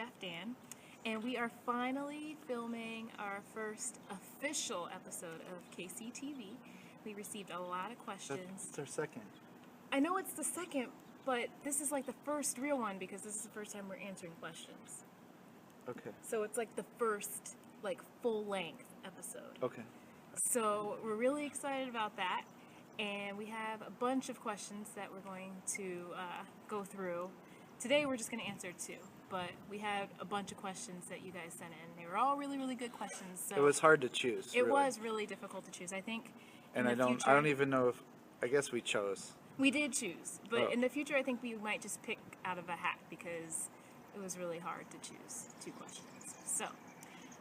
Chef Dan, and we are finally filming our first official episode of KCTV. We received a lot of questions. It's our second. I know it's the second, but this is like the first real one because this is the first time we're answering questions. Okay. So it's like the first like full-length episode. Okay. So we're really excited about that, and we have a bunch of questions that we're going to go through. Today we're just going to answer 2, but we had a bunch of questions that you guys sent in. They were all really, really good questions. So It was hard to choose. It really. was really difficult to choose. I think. And I don't even know if. I guess we chose. We did choose, but Oh. in the future I think we might just pick out of a hat because it was really hard to choose 2 questions. So,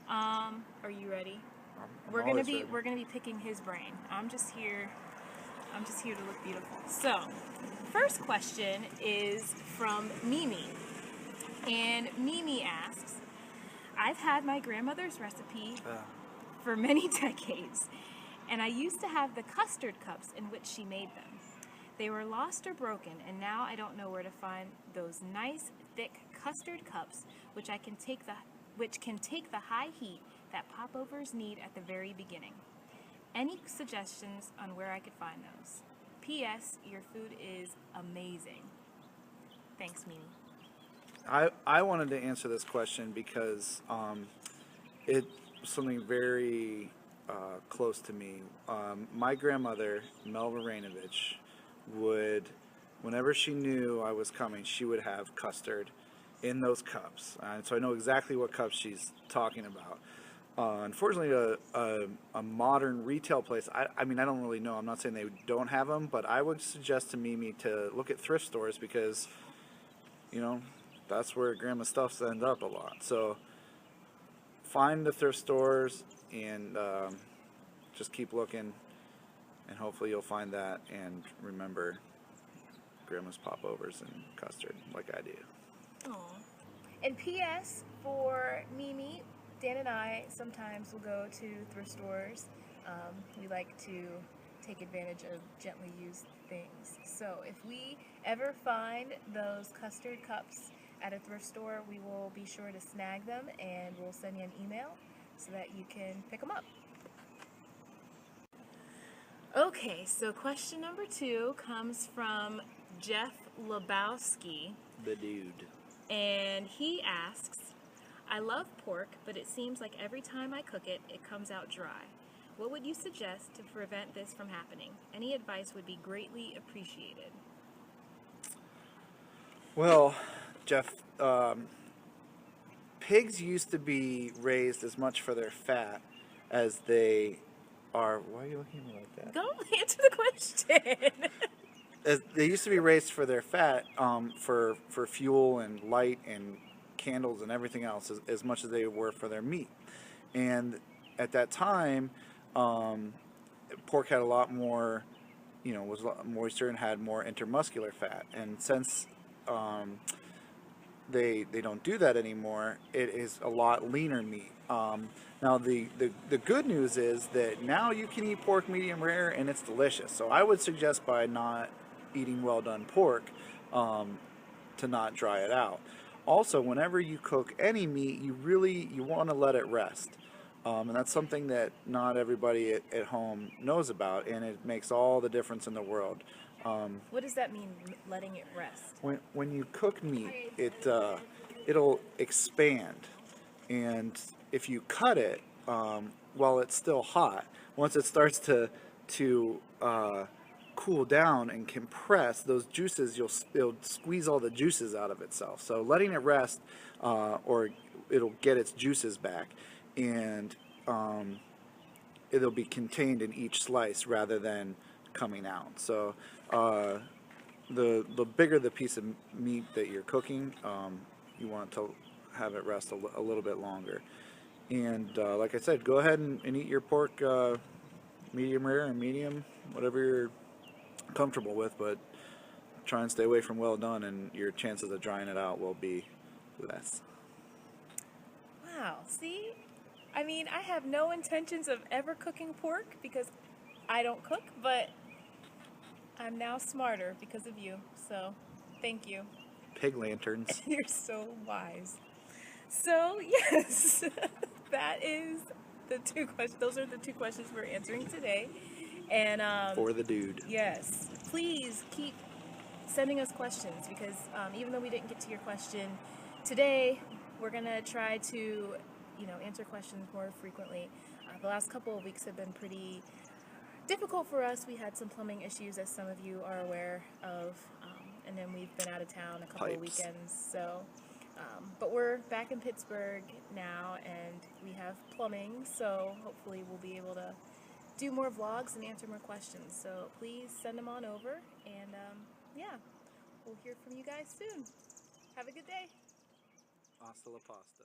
are you ready? We're gonna be picking his brain. I'm just here to look beautiful. So, first question is from Mimi. And Mimi asks, I've had my grandmother's recipe for many decades, and I used to have the custard cups in which she made them. They were lost or broken, and now I don't know where to find those nice, thick custard cups which can take the high heat that popovers need at the very beginning. Any suggestions on where I could find those? P.S. Your food is amazing. Thanks, Mimi. I wanted to answer this question because it's something very close to me. My grandmother, Melva Rainovich, would, whenever she knew I was coming, she would have custard in those cups. So I know exactly what cups she's talking about. Unfortunately, a modern retail place, I mean, I don't really know. I'm not saying they don't have them, but I would suggest to Mimi to look at thrift stores because, you know, that's where grandma's stuff ends up a lot. So find the thrift stores and just keep looking, and hopefully you'll find that and remember grandma's popovers and custard like I do. Oh. And P.S. for Mimi, Dan and I sometimes will go to thrift stores. We like to take advantage of gently used things. So if we ever find those custard cups at a thrift store, we will be sure to snag them and we'll send you an email so that you can pick them up. Okay, so question number 2 comes from Jeff Lebowski. The dude. And he asks, I love pork, but it seems like every time I cook it, it comes out dry. What would you suggest to prevent this from happening? Any advice would be greatly appreciated. Well, Jeff, pigs used to be raised as much for their fat as they are. Why are you looking at me like that? Go answer the question. They used to be raised for their fat, for fuel and light and candles and everything else, as much as they were for their meat. And at that time, pork had a lot more, was a lot moister and had more intermuscular fat. And since they don't do that anymore, it is a lot leaner meat. Now the good news is that now you can eat pork medium rare and it's delicious. So I would suggest, by not eating well done pork, to not dry it out. Also, whenever you cook any meat, you want to let it rest. And that's something that not everybody at home knows about, and it makes all the difference in the world. What does that mean, letting it rest? When you cook meat, it'll expand, and if you cut it while it's still hot, once it starts to cool down and compress, those juices, it'll squeeze all the juices out of itself. So letting it rest, or it'll get its juices back, and it'll be contained in each slice rather than coming out. So the bigger the piece of meat that you're cooking, you want to have it rest a little bit longer. And like I said, go ahead and eat your pork medium rare or medium, whatever you're comfortable with, but try and stay away from well done, and your chances of drying it out will be less. Wow, see? I mean, I have no intentions of ever cooking pork because I don't cook, but I'm now smarter because of you, so thank you. Pig lanterns. You're so wise. So yes, that is the two questions. Those are the two questions we're answering today. And For the dude. yes, please keep sending us questions because even though we didn't get to your question today, we're gonna try to, answer questions more frequently. The last couple of weeks have been pretty difficult for us. We had some plumbing issues, as some of you are aware of, and then we've been out of town a couple of weekends. So, but we're back in Pittsburgh now, and we have plumbing. So hopefully we'll be able to do more vlogs and answer more questions. So please send them on over, and yeah, we'll hear from you guys soon. Have a good day. Hasta la pasta.